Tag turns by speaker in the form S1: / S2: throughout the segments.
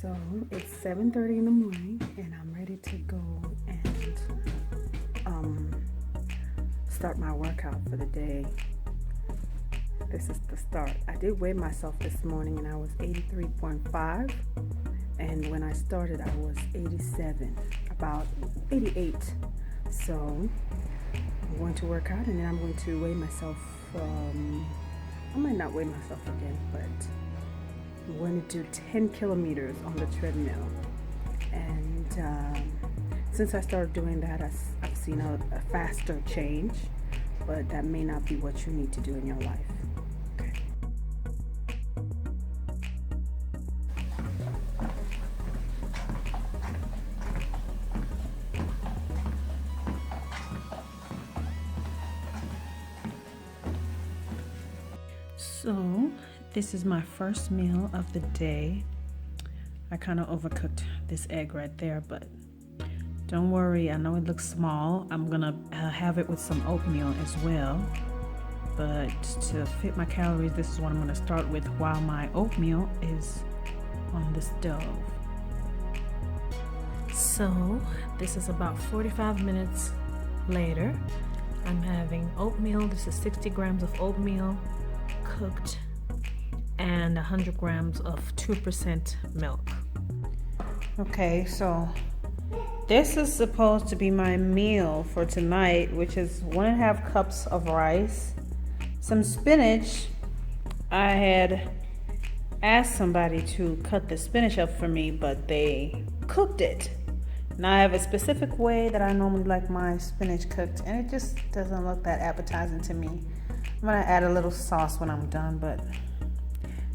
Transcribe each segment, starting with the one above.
S1: So it's 7:30 in the morning and I'm ready to go and start my workout for the day. This is the start. I did weigh myself this morning and I was 83.5, and when I started I was 87, about 88. So I'm going to work out and then I'm going to weigh myself. I might not weigh myself again, but I'm going to do 10 kilometers on the treadmill. And since I started doing that, I've seen a faster change, but that may not be what you need to do in your life. Okay. So this is my first meal of the day. I kind of overcooked this egg right there, but don't worry, I know it looks small. I'm gonna have it with some oatmeal as well. But to fit my calories, this is what I'm gonna start with while my oatmeal is on the stove. So this is about 45 minutes later. I'm having oatmeal. This is 60 grams of oatmeal cooked and 100 grams of 2% milk. Okay, so this is supposed to be my meal for tonight, which is 1.5 cups of rice, some spinach. I had asked somebody to cut the spinach up for me, but they cooked it. Now I have a specific way that I normally like my spinach cooked, and it just doesn't look that appetizing to me. I'm gonna add a little sauce when I'm done, but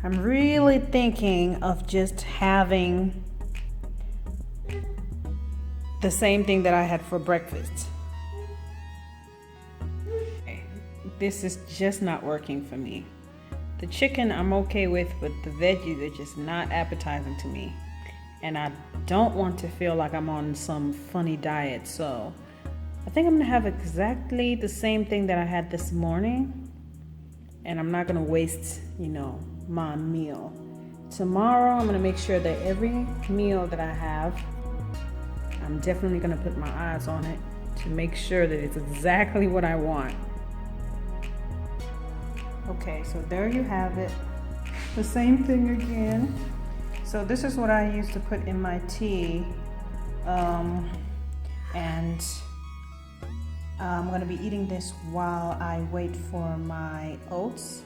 S1: I'm really thinking of just having the same thing that I had for breakfast. This is just not working for me. The chicken I'm okay with, but the veggies are just not appetizing to me. And I don't want to feel like I'm on some funny diet, so I think I'm gonna have exactly the same thing that I had this morning. And I'm not gonna waste, my meal. Tomorrow, I'm gonna make sure that every meal that I have, I'm definitely gonna put my eyes on it to make sure that it's exactly what I want. Okay, so there you have it. The same thing again. So this is what I used to put in my tea. And I'm gonna be eating this while I wait for my oats.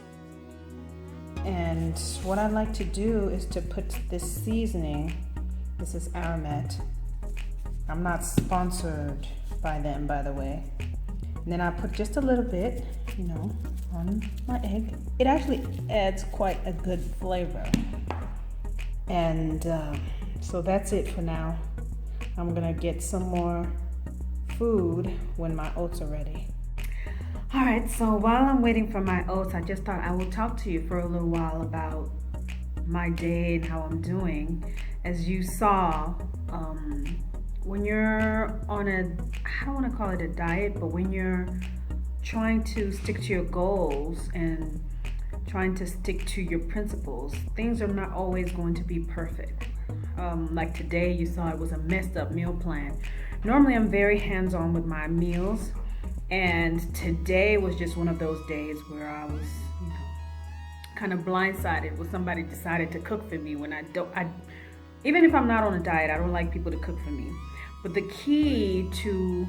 S1: And what I like to do is to put this seasoning. This is Aramet. I'm not sponsored by them, by the way. And then I put just a little bit, on my egg. It actually adds quite a good flavor. And so that's it for now. I'm gonna get some more food when my oats are ready. All right, so while I'm waiting for my oats, I just thought I will talk to you for a little while about my day and how I'm doing. As you saw, when you're on I don't want to call it a diet, but when you're trying to stick to your goals and trying to stick to your principles, things are not always going to be perfect. Like today, you saw it was a messed up meal plan. Normally, I'm very hands-on with my meals, and today was just one of those days where I was, kind of blindsided when somebody decided to cook for me when even if I'm not on a diet, I don't like people to cook for me. But the key to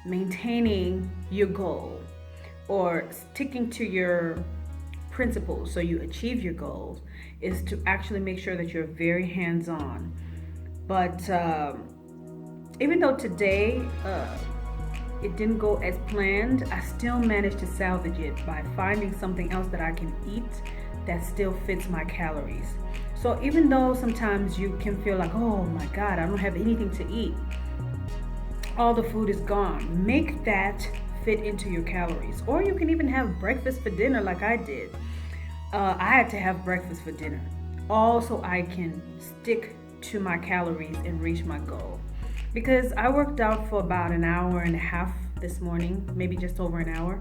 S1: maintaining your goal or sticking to your principles so you achieve your goals is to actually make sure that you're very hands-on. But even though today it didn't go as planned, I still managed to salvage it by finding something else that I can eat that still fits my calories. So even though sometimes you can feel like, oh my God, I don't have anything to eat, all the food is gone, make that fit into your calories. Or you can even have breakfast for dinner like I did. I had to have breakfast for dinner, all so I can stick to my calories and reach my goal. Because I worked out for about 1.5 hours this morning, maybe just over an hour.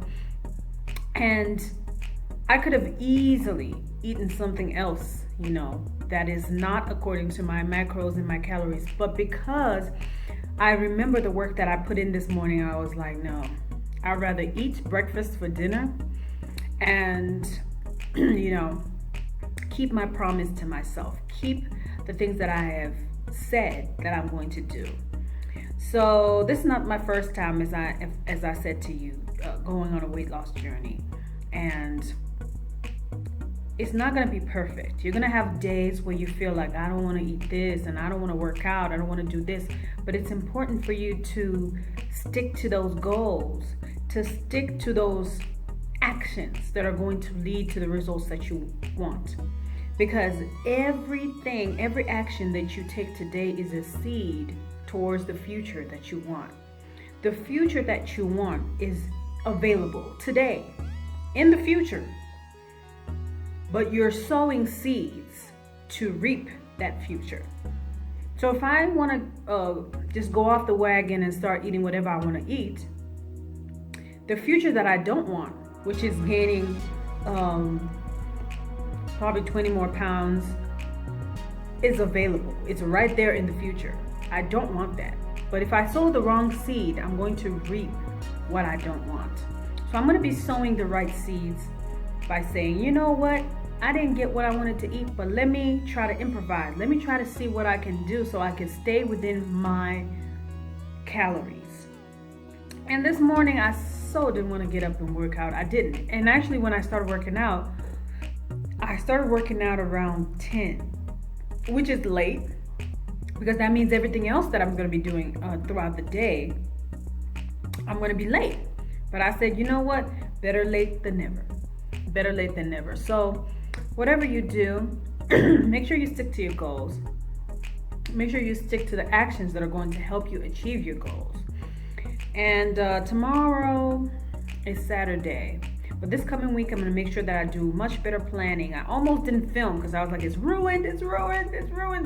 S1: And I could have easily eaten something else, you know, that is not according to my macros and my calories. But because I remember the work that I put in this morning, I was like, no, I'd rather eat breakfast for dinner and, you know, keep my promise to myself, keep the things that I have said that I'm going to do. So this is not my first time, as I said to you, going on a weight loss journey, and it's not going to be perfect. You're going to have days where you feel like, I don't want to eat this, and I don't want to work out, I don't want to do this. But it's important for you to stick to those goals, to stick to those actions that are going to lead to the results that you want. Because every action that you take today is a seed towards the future that you want. The future that you want is available today, in the future. But you're sowing seeds to reap that future. So if I want to just go off the wagon and start eating whatever I want to eat, the future that I don't want, which is gaining probably 20 more pounds, is available. It's right there in the future. I don't want that. But if I sow the wrong seed, I'm going to reap what I don't want. So I'm going to be sowing the right seeds by saying, you know what? I didn't get what I wanted to eat, but let me try to improvise. Let me try to see what I can do so I can stay within my calories. And this morning, I so didn't want to get up and work out. I didn't. And actually, when I started working out around 10, which is late, because that means everything else that I'm going to be doing throughout the day, I'm going to be late. But I said, you know what? Better late than never. Better late than never. So whatever you do, make sure you stick to your goals. Make sure you stick to the actions that are going to help you achieve your goals. And tomorrow is Saturday. But this coming week, I'm going to make sure that I do much better planning. I almost didn't film because I was like, it's ruined.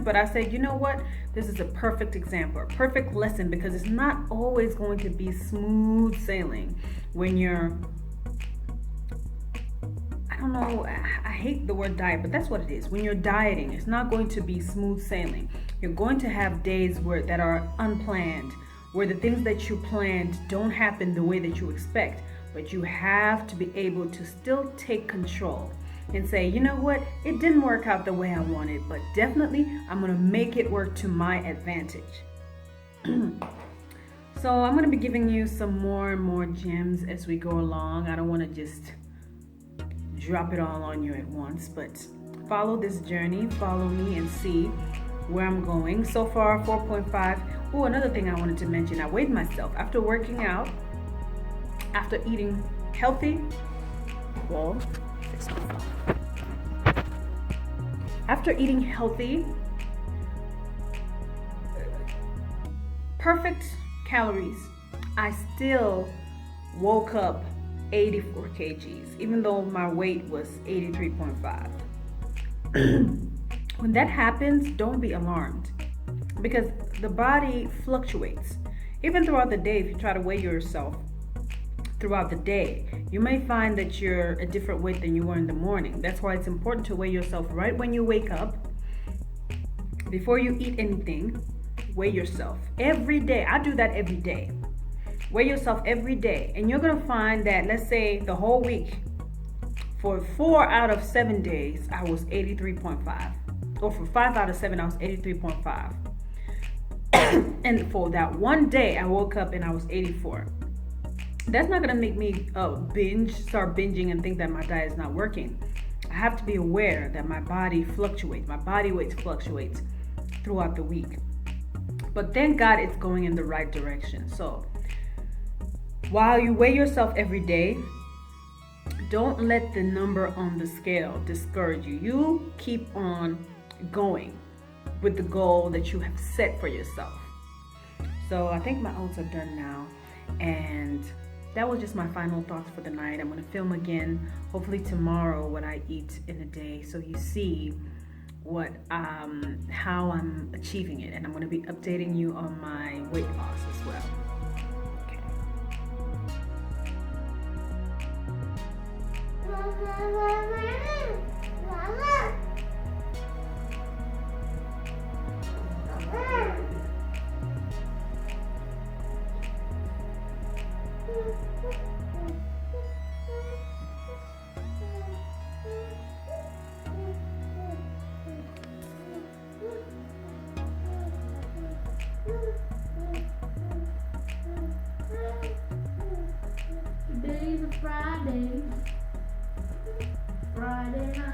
S1: But I said, you know what? This is a perfect example, a perfect lesson, because it's not always going to be smooth sailing when you're, I don't know, I hate the word diet, but that's what it is. When you're dieting, it's not going to be smooth sailing. You're going to have days that are unplanned, where the things that you planned don't happen the way that you expect. But you have to be able to still take control and say, you know what, it didn't work out the way I wanted, but definitely I'm going to make it work to my advantage. So I'm going to be giving you some more and more gems as we go along. I don't want to just drop it all on you at once, but follow this journey, follow me and see where I'm going. So far, 4.5. Oh, another thing I wanted to mention, I weighed myself after working out. After eating healthy, perfect calories, I still woke up 84 kgs, even though my weight was 83.5. When that happens, don't be alarmed, because the body fluctuates. Even throughout the day, if you try to weigh yourself, throughout the day, you may find that you're a different weight than you were in the morning. That's why it's important to weigh yourself right when you wake up. Before you eat anything, weigh yourself every day. I do that every day. Weigh yourself every day, and you're gonna find that, let's say the whole week, for 4 out of 7 days, I was 83.5. Or for 5 out of 7, I was 83.5. And for that one day, I woke up and I was 84. That's not going to make me start binging and think that my diet is not working. I have to be aware that my body fluctuates. My body weight fluctuates throughout the week. But thank God it's going in the right direction. So while you weigh yourself every day, don't let the number on the scale discourage you. You keep on going with the goal that you have set for yourself. So I think my oats are done now. And that was just my final thoughts for the night. I'm going to film again, hopefully tomorrow, what I eat in a day, so you see how I'm achieving it. And I'm going to be updating you on my weight loss as well. Okay.
S2: Friday. Friday night.